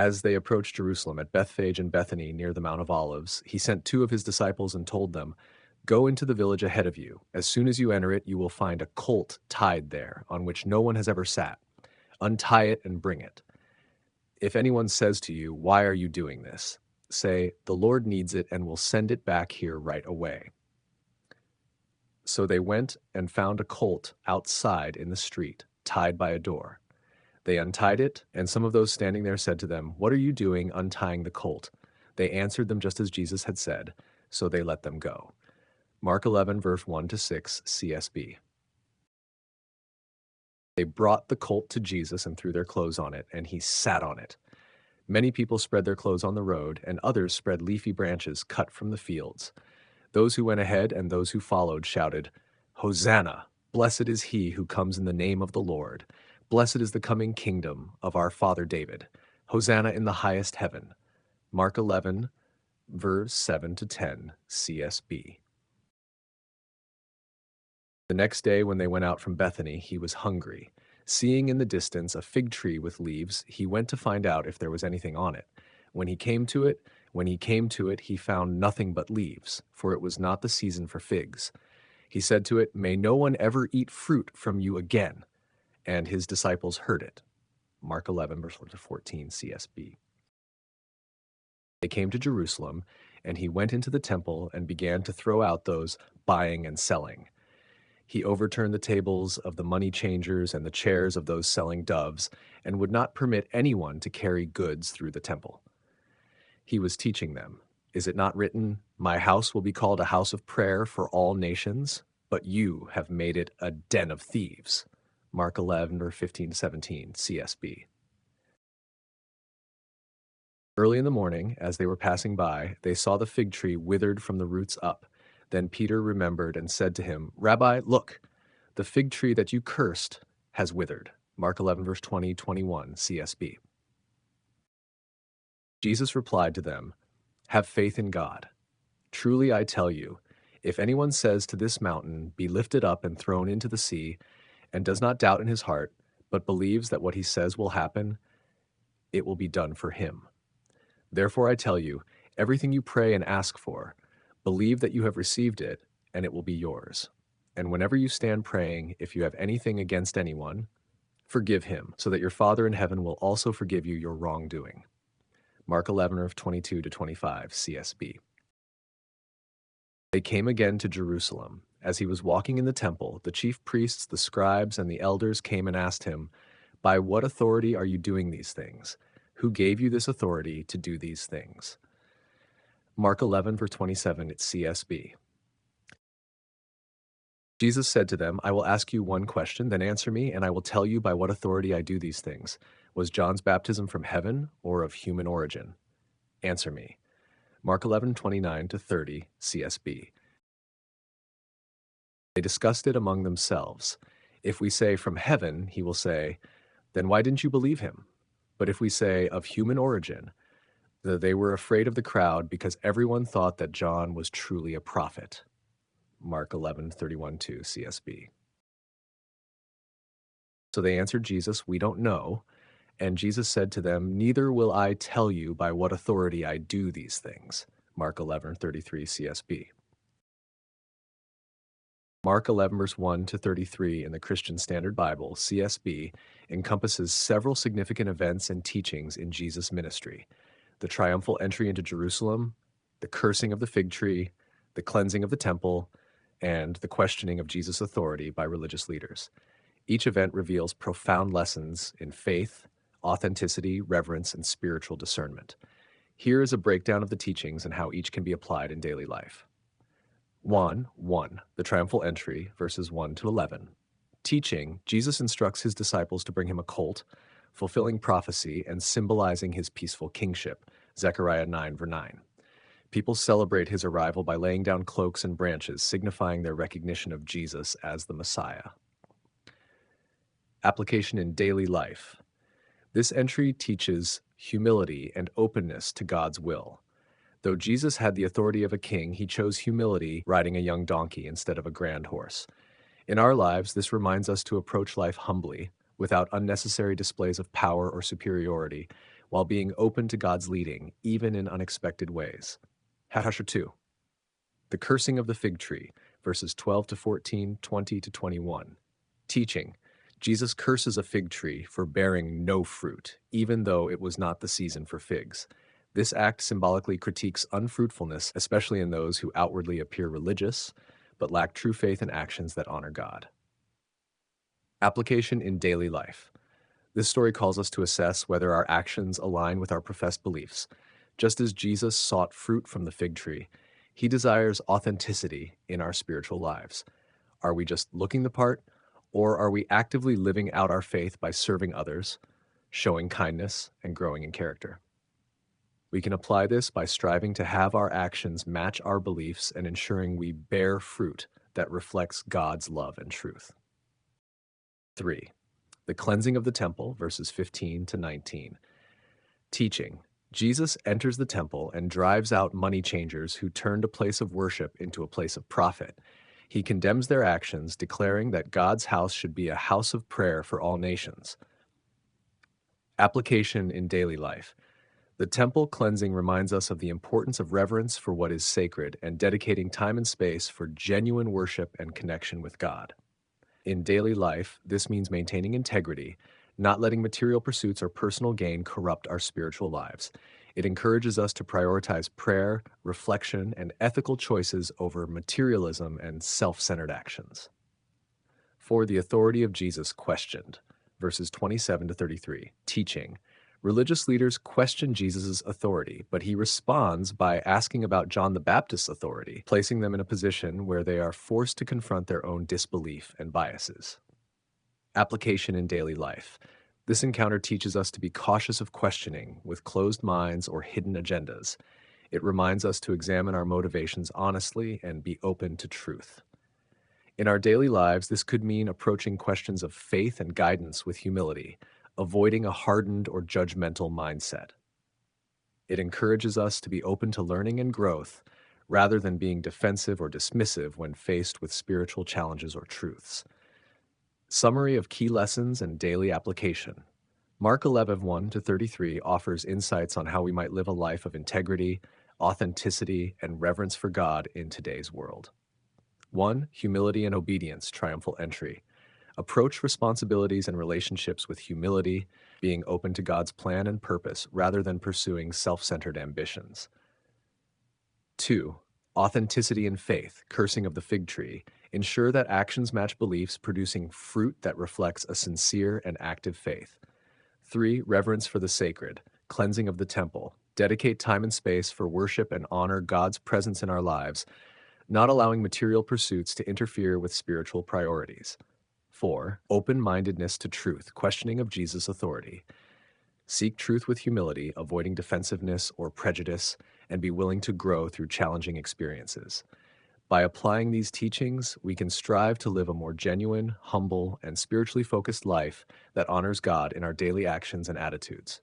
As they approached Jerusalem at Bethphage and Bethany near the Mount of Olives, he sent two of his disciples and told them, "Go into the village ahead of you. As soon as you enter it, you will find a colt tied there, on which no one has ever sat. Untie it and bring it. If anyone says to you, 'Why are you doing this?' say, 'The Lord needs it and will send it back here right away.'" So they went and found a colt outside in the street, tied by a door. They untied it, and some of those standing there said to them, "What are you doing untying the colt?" They answered them just as Jesus had said, so they let them go. Mark 11, verse 1 to 6, CSB. They brought the colt to Jesus and threw their clothes on it, and he sat on it. Many people spread their clothes on the road, and others spread leafy branches cut from the fields. Those who went ahead and those who followed shouted, "Hosanna! Blessed is he who comes in the name of the Lord. Blessed is the coming kingdom of our father David. Hosanna in the highest heaven." Mark 11, verse 7 to 10, CSB. The next day when they went out from Bethany, he was hungry. Seeing in the distance a fig tree with leaves, he went to find out if there was anything on it. When he came to it, he found nothing but leaves, for it was not the season for figs. He said to it, "May no one ever eat fruit from you again." And his disciples heard it. Mark 11, verse 14, CSB. They came to Jerusalem, and he went into the temple and began to throw out those buying and selling. He overturned the tables of the money changers and the chairs of those selling doves, and would not permit anyone to carry goods through the temple. He was teaching them, "Is it not written, 'My house will be called a house of prayer for all nations'? But you have made it a den of thieves." Mark 11, verse 15 to 17, CSB. Early in the morning, as they were passing by, they saw the fig tree withered from the roots up. Then Peter remembered and said to him, "Rabbi, look, the fig tree that you cursed has withered." Mark 11, verse 20, 21, CSB. Jesus replied to them, "Have faith in God. Truly I tell you, if anyone says to this mountain, 'Be lifted up and thrown into the sea,' and does not doubt in his heart, but believes that what he says will happen, it will be done for him. Therefore I tell you, everything you pray and ask for, believe that you have received it, and it will be yours. And whenever you stand praying, if you have anything against anyone, forgive him, so that your Father in heaven will also forgive you your wrongdoing." Mark 11, verse 22 to 25, CSB. They came again to Jerusalem. As he was walking in the temple, the chief priests, the scribes, and the elders came and asked him, "By what authority are you doing these things? Who gave you this authority to do these things?" Mark 11, verse 27, it's CSB. Jesus said to them, "I will ask you one question, then answer me, and I will tell you by what authority I do these things. Was John's baptism from heaven or of human origin? Answer me." Mark 11, 29 to 30, CSB. They discussed it among themselves. If we say from heaven, he will say, "Then why didn't you believe him?" But if we say of human origin, they were afraid of the crowd because everyone thought that John was truly a prophet. Mark 11, 31-2, CSB. So they answered Jesus, "We don't know." And Jesus said to them, "Neither will I tell you by what authority I do these things." Mark 11, 33, CSB. Mark 11, verse 1 to 33 in the Christian Standard Bible, CSB, encompasses several significant events and teachings in Jesus' ministry: the triumphal entry into Jerusalem, the cursing of the fig tree, the cleansing of the temple, and the questioning of Jesus' authority by religious leaders. Each event reveals profound lessons in faith, authenticity, reverence, and spiritual discernment. Here is a breakdown of the teachings and how each can be applied in daily life. 1. The triumphal entry, verses 1 to 11. Teaching, Jesus instructs his disciples to bring him a colt, fulfilling prophecy and symbolizing his peaceful kingship, Zechariah 9, verse 9. People celebrate his arrival by laying down cloaks and branches, signifying their recognition of Jesus as the Messiah. Application in daily life. This entry teaches humility and openness to God's will. Though Jesus had the authority of a king, he chose humility, riding a young donkey instead of a grand horse. In our lives, this reminds us to approach life humbly, without unnecessary displays of power or superiority. while being open to God's leading, even in unexpected ways. Hattusher 2. The cursing of the fig tree, verses 12 to 14, 20 to 21. Teaching. Jesus curses a fig tree for bearing no fruit, even though it was not the season for figs. This act symbolically critiques unfruitfulness, especially in those who outwardly appear religious, but lack true faith and actions that honor God. Application in daily life. This story calls us to assess whether our actions align with our professed beliefs. Just as Jesus sought fruit from the fig tree, he desires authenticity in our spiritual lives. Are we just looking the part, or are we actively living out our faith by serving others, showing kindness, and growing in character? We can apply this by striving to have our actions match our beliefs and ensuring we bear fruit that reflects God's love and truth. 3. The cleansing of the temple, verses 15 to 19. Teaching. Jesus enters the temple and drives out money changers who turned a place of worship into a place of profit. He condemns their actions, declaring that God's house should be a house of prayer for all nations. Application in daily life. The temple cleansing reminds us of the importance of reverence for what is sacred and dedicating time and space for genuine worship and connection with God. In daily life, this means maintaining integrity, not letting material pursuits or personal gain corrupt our spiritual lives. It encourages us to prioritize prayer, reflection, and ethical choices over materialism and self-centered actions. For the authority of Jesus questioned, verses 27 to 33, teaching. Religious leaders question Jesus' authority, but he responds by asking about John the Baptist's authority, placing them in a position where they are forced to confront their own disbelief and biases. Application in daily life. This encounter teaches us to be cautious of questioning with closed minds or hidden agendas. It reminds us to examine our motivations honestly and be open to truth. In our daily lives, this could mean approaching questions of faith and guidance with humility, avoiding a hardened or judgmental mindset. It encourages us to be open to learning and growth, rather than being defensive or dismissive when faced with spiritual challenges or truths. Summary of key lessons and daily application. Mark 11:1 to 33 offers insights on how we might live a life of integrity, authenticity, and reverence for God in today's world. 1. Humility and obedience, triumphal entry. Approach responsibilities and relationships with humility, being open to God's plan and purpose rather than pursuing self-centered ambitions. 2. Authenticity and faith, cursing of the fig tree. Ensure that actions match beliefs, producing fruit that reflects a sincere and active faith. 3. Reverence for the sacred, cleansing of the temple. Dedicate time and space for worship and honor God's presence in our lives, not allowing material pursuits to interfere with spiritual priorities. 4. Open-mindedness to truth, questioning of Jesus' authority. Seek truth with humility, avoiding defensiveness or prejudice, and be willing to grow through challenging experiences. By applying these teachings, we can strive to live a more genuine, humble, and spiritually focused life that honors God in our daily actions and attitudes.